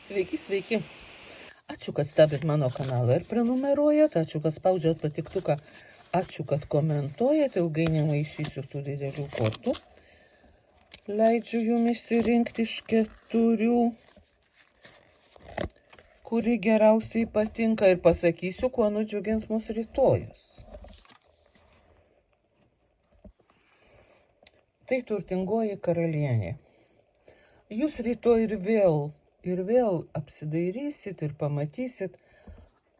Sveiki. Ačiū, kad stebit mano kanalą ir prenumeruojat, ačiū, kad spaudžiat patiktuką, ačiū, kad komentuojat, ilgai nemaišysiu tų didelių kortų. Leidžiu jums išsirinkti iš 4, kuri geriausiai patinka ir pasakysiu, kuo nudžiugins mus rytojus. Tai turtingoji karalienė. Jūs rytoj ir vėl apsidairysit ir pamatysit,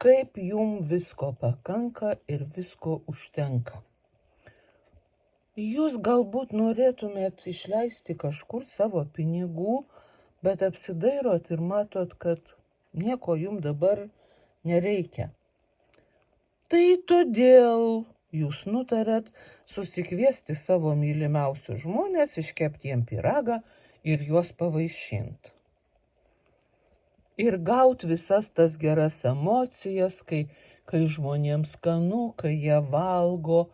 kaip jums visko pakanka ir visko užtenka. Jūs galbūt norėtumėt išleisti kažkur savo pinigų, bet apsidairot ir matot, kad nieko jums dabar nereikia. Tai todėl jūs nutarėt susikviesti savo mylimiausius žmonės, iškepti jiem pyragą ir juos pavaišinti. Ir gauti visas tas geras emocijas, kai žmonėms skanu, kai jie valgo,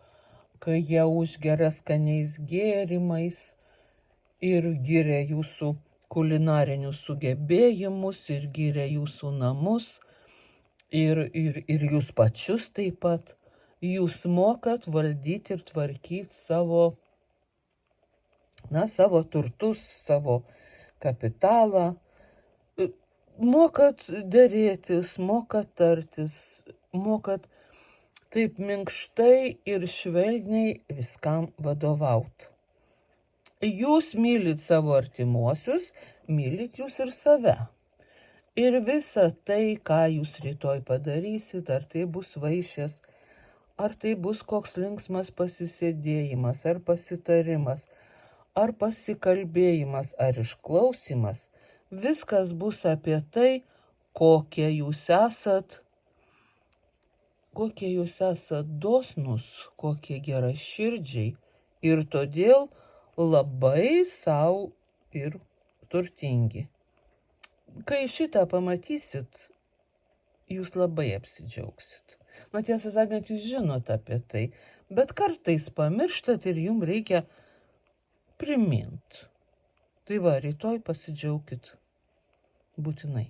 kai jie užgeria skaniais gėrimais ir giria jūsų kulinarinius sugebėjimus ir giria jūsų namus ir jūs pačius taip pat. Jūs mokat valdyti ir tvarkyti savo turtus, savo kapitalą. Mokat derėtis, mokat tartis, mokat taip minkštai ir švelniai viskam vadovauti. Jūs mylit savo artimuosius, mylit jūs ir save. Ir visa tai, ką jūs rytoj padarysit, ar tai bus vaišės, ar tai bus koks linksmas pasisėdėjimas, ar pasitarimas, ar pasikalbėjimas, ar išklausimas, viskas bus apie tai, kokie jūs esat dosnūs, kokie geraširdžiai ir todėl labai savo ir turtingi. Kai šitą pamatysit, jūs labai apsidžiaugsit. Tiesą sakant, jūs žinot apie tai, bet kartais pamirštat ir jums reikia primint. Tai va, rytoj pasidžiaukit būtinai.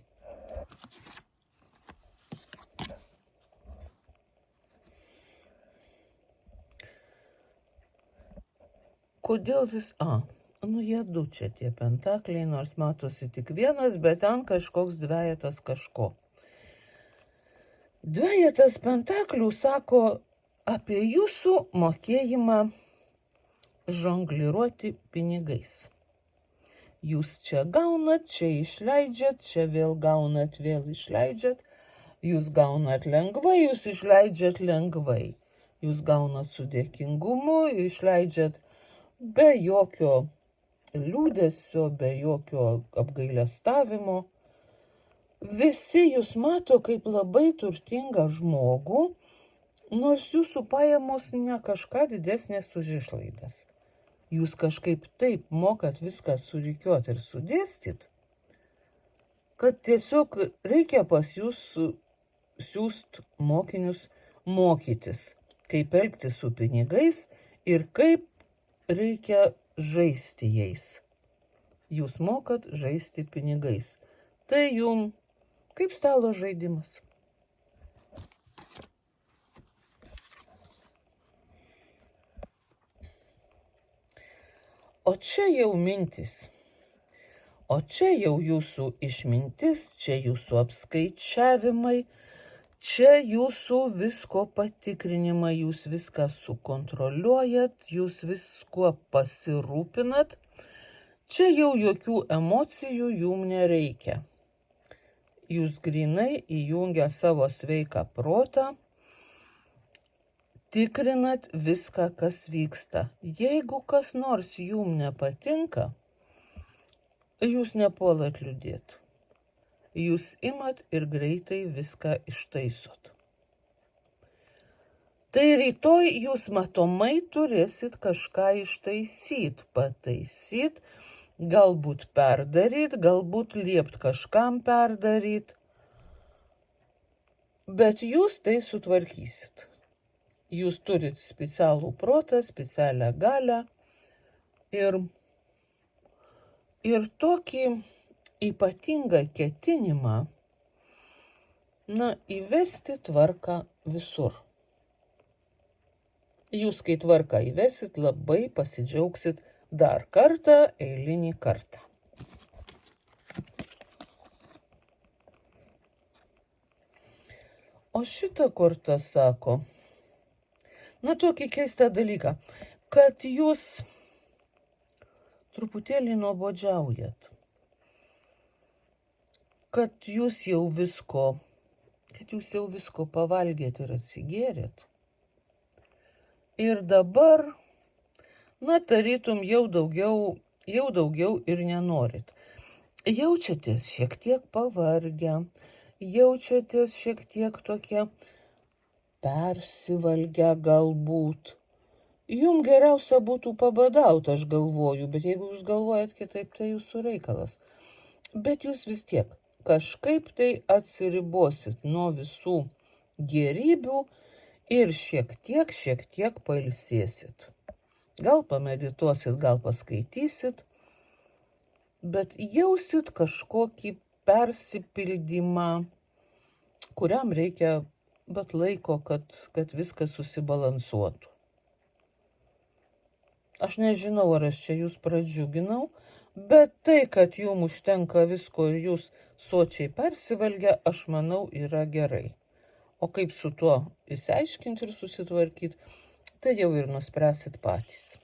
Kodėl jie du čia tie pentakliai, nors matosi tik vienas, bet ten kažkoks dvejetas kažko. Dvejetas pentaklių sako apie jūsų mokėjimą žongliruoti pinigais. Jūs čia gaunat, čia išleidžiat, čia vėl gaunat, vėl išleidžiat. Jūs gaunat lengvai, jūs išleidžiat lengvai. Jūs gaunat su dėkingumu, išleidžiat be jokio liūdesio, be jokio apgailestavimo. Visi jūs mato kaip labai turtingą žmogų, nors jūsų pajamos ne kažką didesnės už išlaidas. Jūs kažkaip taip mokat viską surikiuoti ir sudėstyti, kad tiesiog reikia pas jūs siųst mokinius mokytis, kaip elgtis su pinigais ir kaip reikia žaisti jais. Jūs mokat žaisti pinigais. Tai jums kaip stalo žaidimas. O čia jau mintis. O čia jau jūsų išmintis, čia jūsų apskaičiavimai, čia jūsų visko patikrinimai, jūs viską sukontroliuojat, jūs viskuo pasirūpinat. Čia jau jokių emocijų jums nereikia. Jūs grinai įjungę savo sveiką protą, tikrinat viską, kas vyksta. Jeigu kas nors jums nepatinka, jūs nepuolat liūdėti. Jūs imat ir greitai viską ištaisot. Tai rytoj jūs matomai turėsit kažką ištaisyt, pataisyt, galbūt perdaryt, galbūt liept kažkam perdaryt. Bet jūs tai sutvarkysit. Jūs turit specialų protą, specialią galią ir tokį ypatingą ketinimą, įvesti tvarką visur. Jūs, kai tvarką įvesit, labai pasidžiaugsit dar kartą, eilinį kartą. O šita korta sako, tokį keistą dalyką, kad jūs truputėlį nuobodžiaujat, kad jūs jau visko pavalgėt ir atsigėrėt. Ir dabar, tarytum jau daugiau ir nenorit. Jaučiatės šiek tiek pavargę, jaučiatės šiek tiek tokie persivalgę galbūt. Jum geriausia būtų pabadauti, aš galvoju, bet jeigu jūs galvojat kitaip, tai jūsų reikalas. Bet jūs vis tiek kažkaip tai atsiribosit nuo visų gėrybių ir šiek tiek pailsėsit. Gal pamedituosit, gal paskaitysit, bet jausit kažkokį persipildymą, kuriam reikia laiko, kad viskas susibalansuotų. Aš nežinau, ar aš čia jūs pradžiuginau, bet tai, kad jums užtenka visko ir jūs sočiai persivalgę, aš manau, yra gerai. O kaip su tuo išsiaiškinti ir susitvarkyti, tai jau ir nuspręsit patys.